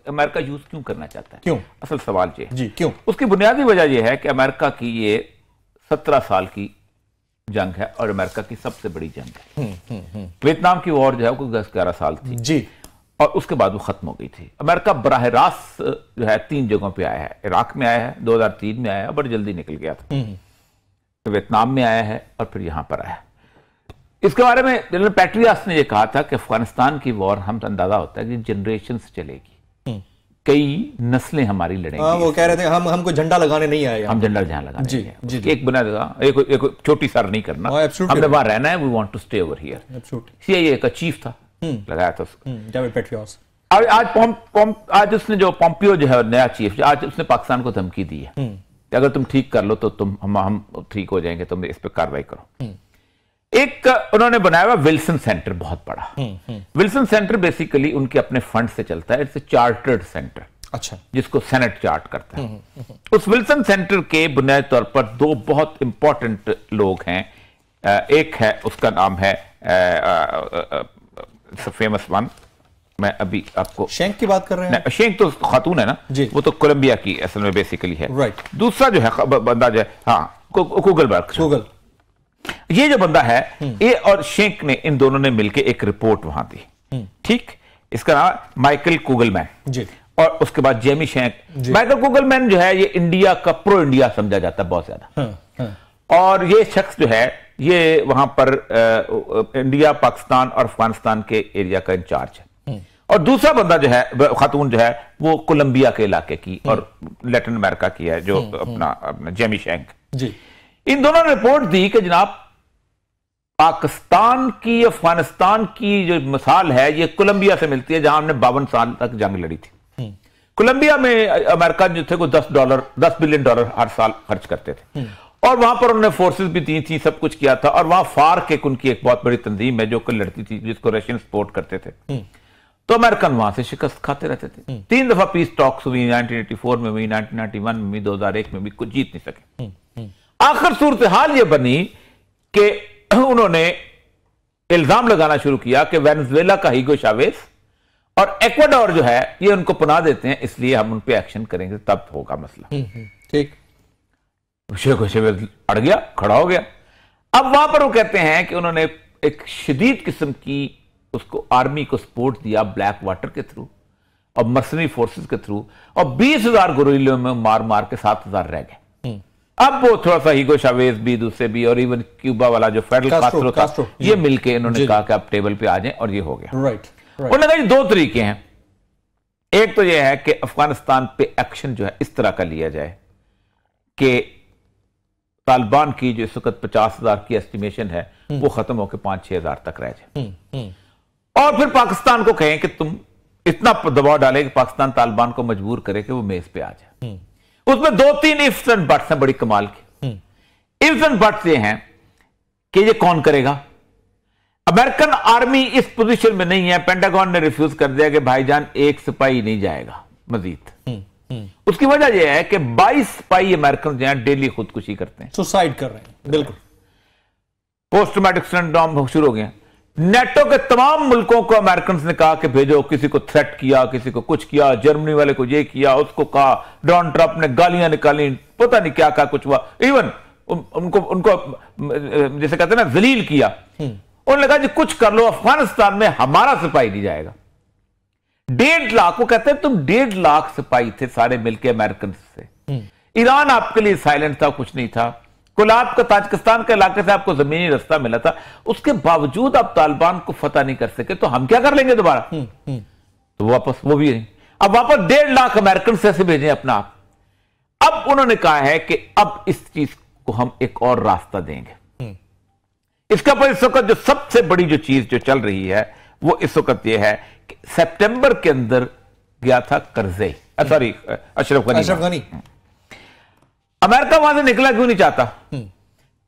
America use क्यों करना चाहता है? क्यों? असल सवाल ये है जी, क्यों? उसकी बुनियादी वजह यह है कि अमेरिका की ये 17 साल की जंग है और अमेरिका की सबसे बड़ी जंग है। वियतनाम की वॉर जो है वो 10-11 साल थी जी, और उसके बाद वो खत्म हो गई थी। अमेरिका बराह रास्त जो है 3 जगहों पे आया है। इराक में आया है, 2003 में आया है, बड़ी जल्दी निकल गया था। वियतनाम में आया है और फिर यहां पर आया है। इसके बारे में जनरल पेट्रियास ने यह कहा था कि अफगानिस्तान की वॉर हम अंदाजा होता है कि जनरेशन से चलेगी, कई नस्लें हमारी लड़ेंगी। वो कह रहे थे हमको झंडा लगाने नहीं आए, हम झंडा जहां लगाने जी, नहीं जी, जी, एक बना एक छोटी सर नहीं करना, हमने वहां रहना है। We want to stay over here. CIA का चीफ था, लगाया था उसको डेविड पेट्रियास। आज उसने जो पॉम्पियो जो है नया चीफ, आज उसने पाकिस्तान को धमकी दी है कि अगर तुम ठीक कर लो तो हम ठीक हो जाएंगे, तुम इस पर कार्रवाई करो। एक उन्होंने बनाया हुआ विल्सन सेंटर, बहुत बड़ा। विल्सन सेंटर बेसिकली उनके अपने फंड से चलता है। इट्स ए चार्टर्ड सेंटर, अच्छा, जिसको सेनेट चार्ट करता है। उस विल्सन सेंटर के बुनियादी तौर पर 2 बहुत इंपॉर्टेंट लोग हैं। एक है, उसका नाम है फेमस वन, मैं अभी आपको शेंक की बात कर रहे हैं। शेंक तो खातून है ना जी, वो तो कोलंबिया की असल में बेसिकली है। राइट। दूसरा जो है बंदा जो है, हाँ, कुगलबर्ग। ये जो बंदा है, ये और शेंक ने, इन दोनों ने मिलकर एक रिपोर्ट वहां दी। ठीक, इसका नाम माइकल कुगलमैन जी, और उसके बाद जेमी शेंक। माइकल कुगलमैन जो है ये इंडिया का प्रो इंडिया समझा जाता है बहुत ज्यादा। और ये शख्स जो है ये वहां पर इंडिया, पाकिस्तान और अफगानिस्तान के एरिया का इंचार्ज है। और दूसरा बंदा जो है, खातून जो है, वो कोलंबिया के इलाके की और लैटिन अमेरिका की है, जो अपना जेमी शेंक जी। इन दोनों ने रिपोर्ट दी कि जनाब पाकिस्तान की अफगानिस्तान की जो मिसाल है ये कोलंबिया से मिलती है, जहां हमने 52 साल तक जंग लड़ी थी। कोलंबिया में अमेरिका जो थे वो $10 बिलियन हर साल खर्च करते थे, और वहां पर उन्होंने फोर्सेस भी दी थी, सब कुछ किया था। और वहां फार्क एक उनकी एक बहुत बड़ी तंजीम है जो लड़ती थी, जिसको रशियन सपोर्ट करते थे। तो अमेरिकन वहां से शिकस्त खाते रहते थे। 3 दफा पीस टॉक्स हुई, 1984 में हुई, 1991 में भी, 2001 में भी, कुछ जीत नहीं सके। आखिर सूरत हाल ये बनी कि उन्होंने इल्जाम लगाना शुरू किया कि वेनेजुएला का हीगो चावेज और एक्वाडोर जो है ये उनको पनाह देते हैं, इसलिए हम उन पे एक्शन करेंगे, तब होगा मसला। ठीक, हीगो चावेज अड़ गया, खड़ा हो गया। अब वहां पर वो कहते हैं कि उन्होंने एक शदीद किस्म की उसको आर्मी को सपोर्ट दिया ब्लैक वाटर के थ्रू और मर्सनरी फोर्सेस के थ्रू, और 20,000 गुरिल्लों में मार मार के 7,000 रह गए। अब वो थोड़ा सा हीगो चावेज भी, दूसरे भी, और इवन क्यूबा वाला जो फेडरल कास्ट्रो था, ये मिलके इन्होंने कहा कि आप टेबल पे आ जाएं, और ये हो गया। उन्होंने कहा 2 तरीके हैं। एक तो ये है कि अफगानिस्तान पे एक्शन जो है इस तरह का लिया जाए कि तालिबान की जो इस वक्त 50,000 की एस्टिमेशन है वो खत्म होकर 5-6 हज़ार तक रह जाए, और फिर पाकिस्तान को कहें कि तुम इतना दबाव डाले कि पाकिस्तान तालिबान को मजबूर करे कि वो मेज पे आ जाए। उसमें 2-3 इफ्स एंड बट्स हैं बड़ी कमाल के। इफ्स एंड बट्स ये हैं कि ये कौन करेगा। अमेरिकन आर्मी इस पोजीशन में नहीं है, पेंटागन ने रिफ्यूज कर दिया कि भाईजान एक सिपाही नहीं जाएगा मजीद। उसकी वजह यह है कि 22 सिपाही अमेरिकन जो हैं डेली खुदकुशी करते हैं, सुसाइड कर रहे हैं। बिल्कुल, पोस्ट ट्रॉमेटिक सिंड्रोम शुरू हो गया। नेटो के तमाम मुल्कों को अमेरिकन ने कहा कि भेजो, किसी को थ्रेट किया, किसी को कुछ किया, जर्मनी वाले को ये किया, उसको कहा, डोनाल्ड ट्रंप ने गालियां निकाली, पता नहीं क्या क्या कुछ हुआ, इवन उनको जैसे कहते हैं ना जलील किया। उन्होंने कहा जी कुछ कर लो, अफगानिस्तान में हमारा सिपाही नहीं जाएगा। 1.5 लाख, वो कहते हैं तुम 1.5 लाख सिपाही थे सारे मिलकर अमेरिकन से। ईरान आपके लिए साइलेंट था, कुछ नहीं था। कुलाब का ताजिकिस्तान के इलाके से आपको जमीनी रास्ता मिला था, उसके बावजूद आप तालिबान को फतह नहीं कर सके, तो हम क्या कर लेंगे दोबारा। तो वापस वो भी नहीं। अब वापस 1.5 लाख अमेरिकन से भेजें अपना आप। अब उन्होंने कहा है कि अब इस चीज को हम एक और रास्ता देंगे। इसका पर इस वक्त जो सबसे बड़ी जो चीज जो चल रही है वो इस वक्त यह है कि सितंबर के अंदर गया था करज़ई, सॉरी अशरफ गनी। अमेरिका वहां से निकला क्यों नहीं चाहता।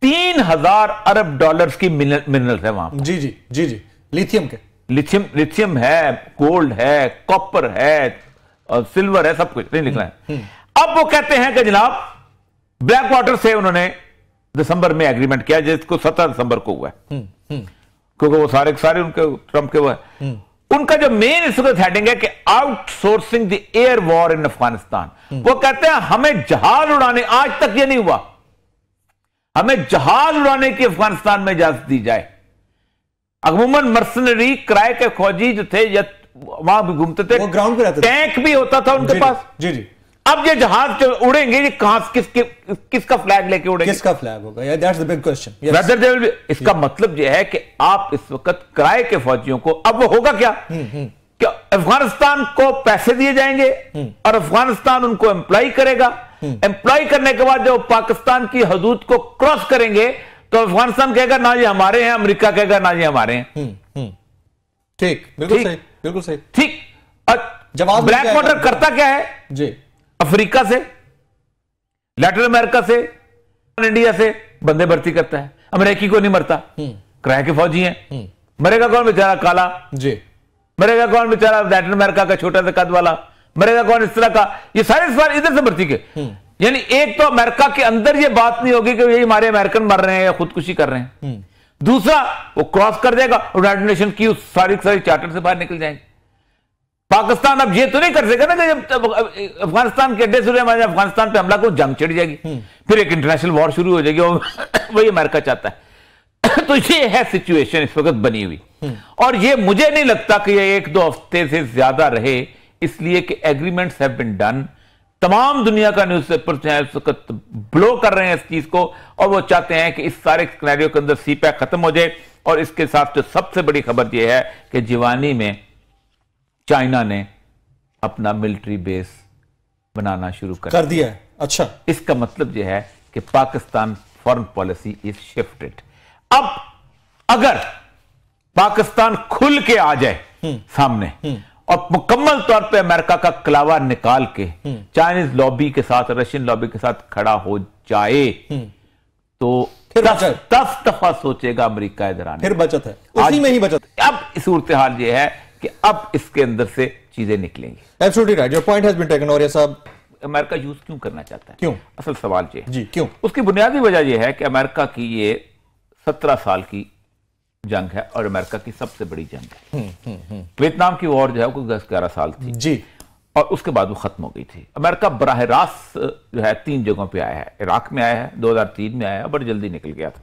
3,000 अरब डॉलर्स की मिनरल्स है वहां। जी जी जी जी, लिथियम के, लिथियम है, गोल्ड है, कॉपर है और सिल्वर है, सब कुछ नहीं निकला है। अब वो कहते हैं कि जनाब ब्लैक वाटर से उन्होंने दिसंबर में एग्रीमेंट किया, जिसको 17 दिसंबर को हुआ है, क्योंकि वो सारे उनके ट्रंप के वो है। उनका जो मेन इस वक्त हेडिंग है कि outsourcing the air war in Afghanistan. वो कहते हैं हमें जहाज उड़ाने, आज तक ये नहीं हुआ, हमें जहाज उड़ाने की अफगानिस्तान में इजाजत दी जाए। अमूमन मर्सनरी किराए के फौजी जो थे या वहां भी घूमते थे, वो ग्राउंड पे रहते थे, टैंक भी होता था उनके पास। जी जी। अब ये जहाज जो उड़ेंगे, ये कहां किसका फ्लैग लेके उड़ेंगे? किसका फ्लैग होगा? That's the big question. इसका मतलब यह है कि आप इस वक्त किराए के फौजियों को, अब वो होगा क्या कि अफगानिस्तान को पैसे दिए जाएंगे और अफगानिस्तान उनको एम्प्लॉय करेगा। एम्प्लॉय करने के बाद जब पाकिस्तान की हदूद को क्रॉस करेंगे तो अफगानिस्तान कहेगा ना ये हमारे हैं, अमेरिका कहेगा ना ये हमारे हैं। ठीक, बिल्कुल सही, बिल्कुल सही, ठीक। और जवाब ब्लैक वाटर करता क्या है जी? अफ्रीका से, लैटिन अमेरिका से, इंडिया से बंदे भर्ती करता है। अमेरिकी को नहीं मरता, किराए के फौजी हैं। मरेगा कौन बेचारा काला जी? मरेगा कौन बेचारा लैटिन अमेरिका का छोटा सा कद वाला? मरेगा कौन इस तरह का? ये सारे सवाल इधर से भर्ती के। यानी एक तो अमेरिका के अंदर ये बात नहीं होगी कि ये हमारे अमेरिकन मर रहे हैं या खुदकुशी कर रहे हैं। दूसरा, वो क्रॉस कर देगा, यूनाइटेड नेशन की उस सारी चार्टर से बाहर निकल जाएंगे। पाकिस्तान अब ये तो नहीं कर सकेगा ना कि जब अफगानिस्तान के अड्डे से हमारे अफगानिस्तान पे हमला को जंग छिड़ जाएगी, फिर एक इंटरनेशनल वॉर शुरू हो जाएगी। वही अमेरिका चाहता है। तो ये है सिचुएशन इस वक्त बनी हुई, और ये मुझे नहीं लगता कि ये 1-2 हफ्ते से ज्यादा रहे, इसलिए कि एग्रीमेंट्स हैव बीन डन। तमाम दुनिया का न्यूज़पेपर जो है इस वक्त ब्लो कर रहे हैं इस चीज को, और वो चाहते हैं कि इस सारे सिनेरियो के अंदर सीपैक खत्म हो जाए। और इसके साथ जो सबसे बड़ी खबर यह है कि जिवानी में चाइना ने अपना मिलिट्री बेस बनाना शुरू कर दिया है। अच्छा, इसका मतलब यह है कि Pakistan foreign policy is shifted. अब अगर पाकिस्तान खुल के आ जाए सामने और मुकम्मल तौर पे अमेरिका का कलावा निकाल के चाइनीज लॉबी के साथ, रशियन लॉबी के साथ खड़ा हो जाए, तो 10 दफा सोचेगा अमेरिका इधर आने। फिर बचत है, उसी में ही बचत। अब सूरत हाल यह है कि अब इसके अंदर से चीजें निकलेंगी। Absolutely right, your point has been taken. और ये साहब, अमेरिका यूज क्यों करना चाहता है? क्यों? असल सवाल ये जी, क्यों? उसकी बुनियादी वजह यह है कि अमेरिका की ये 17 साल की जंग है और अमेरिका की सबसे बड़ी जंग है। वियतनाम की वॉर जो है वो 10-11 साल थी जी, और उसके बाद वो खत्म हो गई थी। अमेरिका बराह रास्त जो है 3 जगहों पे आया है। इराक में आया है, 2003 में आया है, बड़ी जल्दी निकल गया था।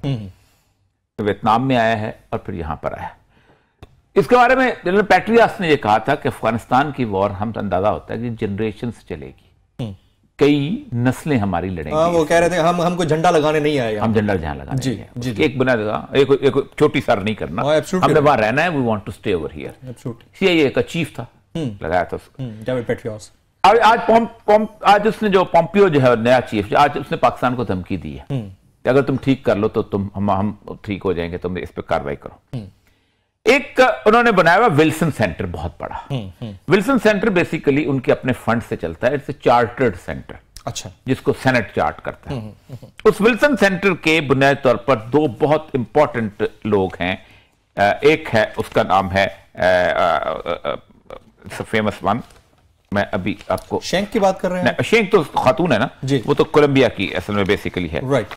वियतनाम में आया है और फिर यहां पर आया है। इसके बारे में जनरल पैट्रियस ने यह कहा था कि अफगानिस्तान की वॉर हम अंदाजा होता है कि जनरेशन चलेगी, कई नस्लें हमारी लड़ेंगी। वो कह रहे थे हमको झंडा लगाने नहीं आए, हम झंडा जहां लगाने जी, जी, जी। एक बना एक छोटी सर नहीं करना, हमने वहां रहना है। We want to stay over here. CIA का चीफ था, लगाया था उसको डेविड पेट्रियस। आज उसने जो पॉम्पियो जो है नया चीफ, आज उसने पाकिस्तान को धमकी दी है कि अगर तुम ठीक कर लो तो हम ठीक हो जाएंगे, तुम इस पर कार्रवाई करो। एक उन्होंने बनाया हुआ विल्सन सेंटर, बहुत बड़ा। विल्सन सेंटर बेसिकली उनके अपने फंड से चलता है। इट्स ए चार्टर्ड सेंटर, अच्छा, जिसको सेनेट चार्ट करता है। उस विल्सन सेंटर के बुनियादी तौर पर 2 बहुत इंपॉर्टेंट लोग हैं। एक है, उसका नाम है फेमस वन, मैं अभी आपको शेंक की बात कर रहे हैं। शेंक तो खातून है ना जी, वो तो कोलंबिया की असल में बेसिकली है। राइट।